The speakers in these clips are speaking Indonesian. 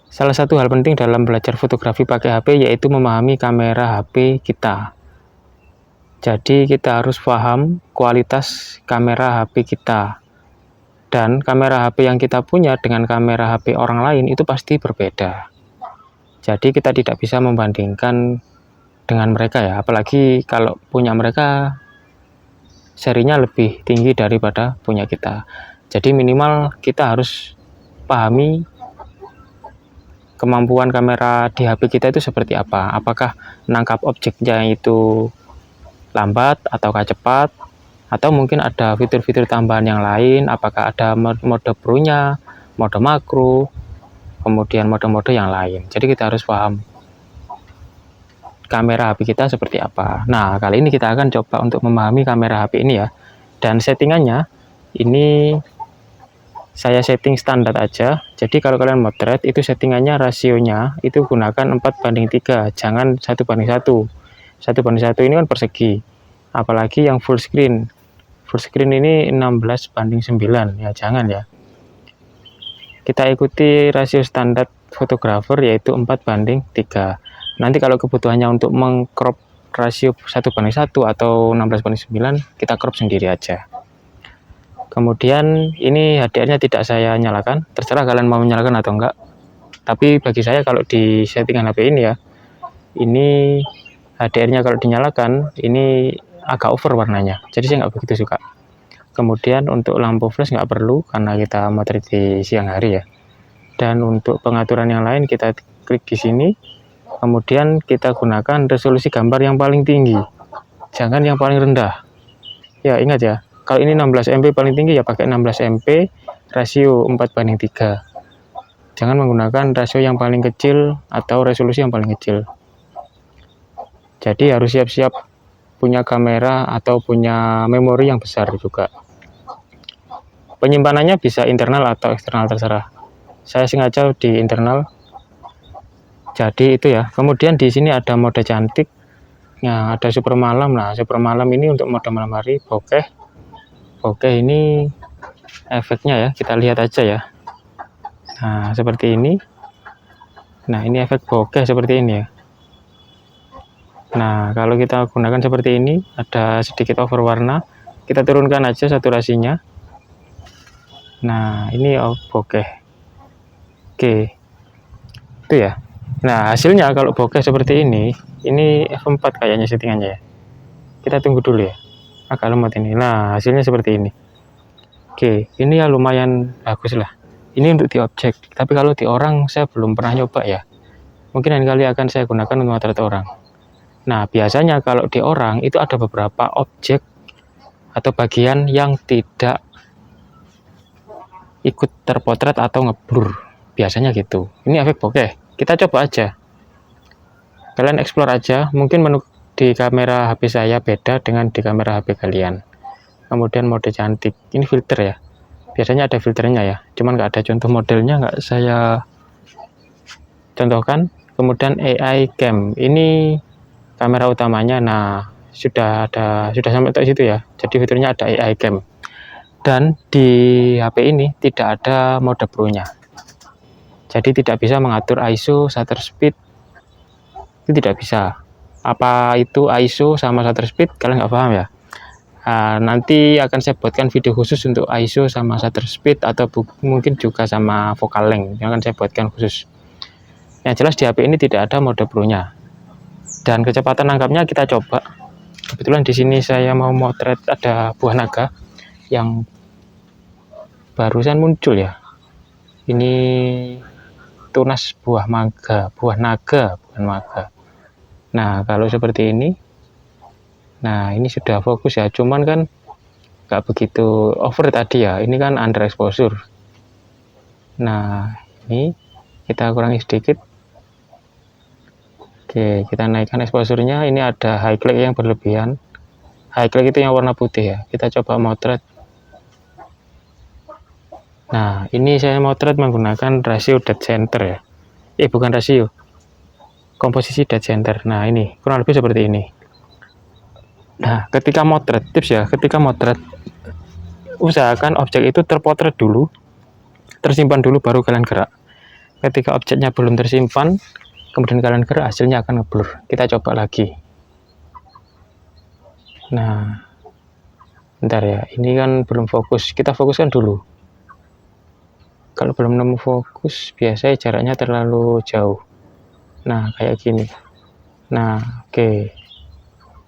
Salah satu hal penting dalam belajar fotografi pakai HP yaitu memahami kamera HP kita. Jadi kita harus paham kualitas kamera HP kita. Dan kamera HP yang kita punya dengan kamera HP orang lain itu pasti berbeda. Jadi kita tidak bisa membandingkan dengan mereka ya, apalagi kalau punya mereka serinya lebih tinggi daripada punya kita. Jadi minimal kita harus pahami kemampuan kamera di HP kita itu seperti apa. Apakah menangkap objeknya itu lambat ataukah cepat, atau mungkin ada fitur-fitur tambahan yang lain, apakah ada mode pro-nya, mode makro, kemudian mode-mode yang lain. Jadi kita harus paham kamera HP kita seperti apa. Nah, kali ini kita akan coba untuk memahami kamera HP ini ya. Dan settingannya ini saya setting standar aja. Jadi kalau kalian motret itu settingannya rasionya itu gunakan 4:3, jangan 1:1. 1:1 ini kan persegi. Apalagi yang full screen. Full screen ini 16:9, ya jangan ya. Kita ikuti rasio standar fotografer yaitu 4:3. Nanti kalau kebutuhannya untuk mengcrop rasio 1:1 atau 16:9, kita crop sendiri aja. Kemudian ini HDR-nya tidak saya nyalakan, terserah kalian mau menyalakan atau enggak. Tapi bagi saya kalau di settingan HP ini ya, ini HDR-nya kalau dinyalakan, ini agak over warnanya, jadi saya nggak begitu suka. Kemudian untuk lampu flash nggak perlu, karena kita motret di siang hari ya. Dan untuk pengaturan yang lain kita klik di sini, kemudian kita gunakan resolusi gambar yang paling tinggi, jangan yang paling rendah. Ya ingat ya, kalau ini 16 MP paling tinggi ya pakai 16 MP, rasio 4:3. Jangan menggunakan rasio yang paling kecil atau resolusi yang paling kecil. Jadi harus siap-siap punya kamera atau punya memori yang besar juga. Penyimpanannya bisa internal atau eksternal terserah. Saya sengaja di internal. Jadi itu ya. Kemudian di sini ada mode cantik. Nah, ada super malam. Nah, super malam ini untuk mode malam hari, bokeh. Oke, ini efeknya ya, kita lihat aja ya. Nah, seperti ini. Nah, ini efek bokeh seperti ini ya. Nah, kalau kita gunakan seperti ini, ada sedikit over warna, kita turunkan aja saturasinya. Nah, ini bokeh. Oke, itu ya. Nah, hasilnya kalau bokeh seperti ini F4 kayaknya settingannya ya. Kita tunggu dulu ya. Agak lemot ini. Nah, hasilnya seperti ini. Oke, ini ya lumayan bagus lah. Ini untuk di objek, tapi kalau di orang saya belum pernah nyoba ya. Mungkin lain kali akan saya gunakan untuk motret orang. Nah, biasanya kalau di orang itu ada beberapa objek atau bagian yang tidak ikut terpotret atau ngeblur. Biasanya gitu. Ini efek bokeh. Kita coba aja. Kalian explore aja. Mungkin menu di kamera HP saya beda dengan di kamera HP kalian. Kemudian mode cantik. Ini filter ya. Biasanya ada filternya ya. Cuman nggak ada contoh modelnya, nggak saya contohkan. Kemudian AI cam. Ini kamera utamanya. Nah, sudah sampai ke situ ya. Jadi fiturnya ada AI cam. Dan di HP ini tidak ada mode pro-nya. Jadi tidak bisa mengatur ISO, shutter speed. Itu tidak bisa. Apa itu ISO sama shutter speed? Kalian nggak paham ya? Nah, nanti akan saya buatkan video khusus untuk ISO sama shutter speed atau mungkin juga sama focal length yang akan saya buatkan khusus. Yang jelas di HP ini tidak ada mode pro-nya. Dan kecepatan nangkapnya kita coba. Kebetulan di sini saya mau motret ada buah naga yang barusan muncul ya. Ini tunas buah naga, bukan maga. Nah, kalau seperti ini, nah ini sudah fokus ya, cuman kan nggak begitu over tadi ya, ini kan under exposure. Nah, ini kita kurangi sedikit. Oke, kita naikkan exposure-nya. Ini ada highlight yang berlebihan. Highlight itu yang warna putih ya. Kita coba motret. Nah, ini saya motret menggunakan rasio dead center ya. Bukan rasio. Komposisi dead center. Nah, ini kurang lebih seperti ini. Nah, ketika motret, tips ya, ketika motret usahakan objek itu terpotret dulu, tersimpan dulu baru kalian gerak. Ketika objeknya belum tersimpan, kemudian kalian gerak, hasilnya akan ngeblur. Kita coba lagi. Nah, bentar ya, ini kan belum fokus. Kita fokuskan dulu. Kalau belum nemu fokus, biasanya jaraknya terlalu jauh. Nah, kayak gini. Nah, oke.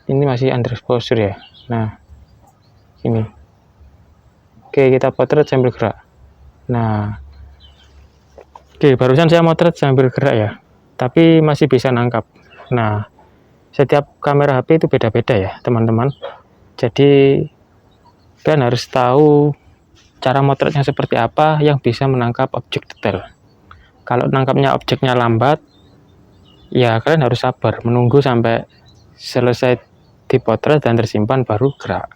Ini masih underexposure ya. Nah, ini. Oke, kita potret sambil gerak. Nah, oke, barusan saya motret sambil gerak ya, tapi masih bisa nangkap. Nah, setiap kamera HP itu beda-beda ya, teman-teman. Jadi, kalian harus tahu cara motretnya seperti apa yang bisa menangkap objek detail. Kalau nangkapnya objeknya lambat, ya kalian harus sabar, menunggu sampai selesai dipotret dan tersimpan baru gerak.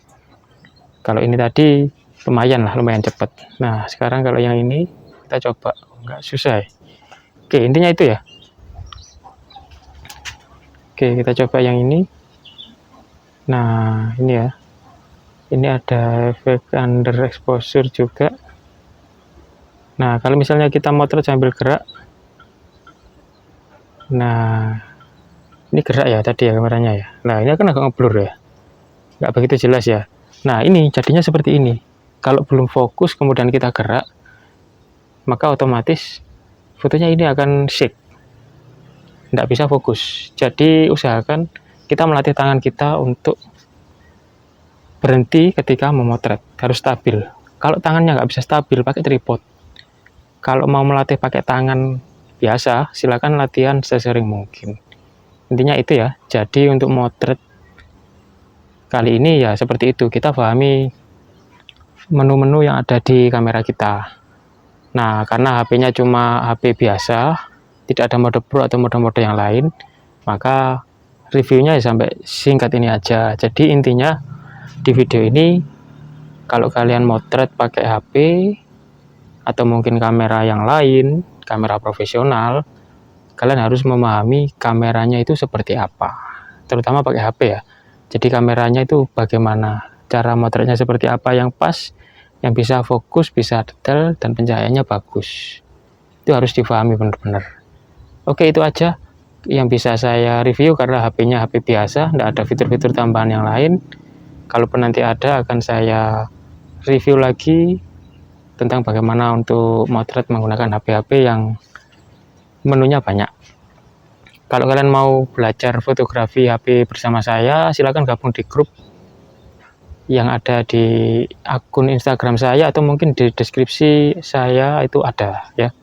Kalau ini tadi lumayan cepat. Nah, sekarang kalau yang ini kita coba, nggak susah ya. Oke, intinya itu ya. Oke, kita coba yang ini. Nah, ini ya. Ini ada efek underexposure juga. Nah, kalau misalnya kita motret sambil gerak. Nah, ini gerak ya tadi ya kameranya ya. Nah, ini kan agak ngeblur ya. Nggak begitu jelas ya. Nah, ini jadinya seperti ini. Kalau belum fokus kemudian kita gerak, maka otomatis fotonya ini akan shake. Nggak bisa fokus. Jadi usahakan kita melatih tangan kita untuk berhenti ketika memotret, harus stabil. Kalau tangannya nggak bisa stabil, pakai tripod. Kalau mau melatih pakai tangan biasa, silakan latihan sesering mungkin. Intinya itu ya. Jadi untuk motret kali ini ya seperti itu. Kita pahami menu-menu yang ada di kamera kita. Nah, karena HP-nya cuma HP biasa, tidak ada mode pro atau mode-mode yang lain, maka reviewnya ya sampai singkat ini aja. Jadi intinya di video ini, kalau kalian motret pakai HP atau mungkin kamera yang lain, kamera profesional, kalian harus memahami kameranya itu seperti apa, terutama pakai HP ya. Jadi kameranya itu bagaimana, cara motretnya seperti apa yang pas, yang bisa fokus, bisa detail, dan pencahayaannya bagus. Itu harus difahami benar-benar. Oke, itu aja yang bisa saya review karena HP-nya HP biasa, tidak ada fitur-fitur tambahan yang lain. Kalaupun nanti ada, akan saya review lagi tentang bagaimana untuk motret menggunakan HP-HP yang menunya banyak. Kalau kalian mau belajar fotografi HP bersama saya, silakan gabung di grup yang ada di akun Instagram saya atau mungkin di deskripsi saya itu ada ya.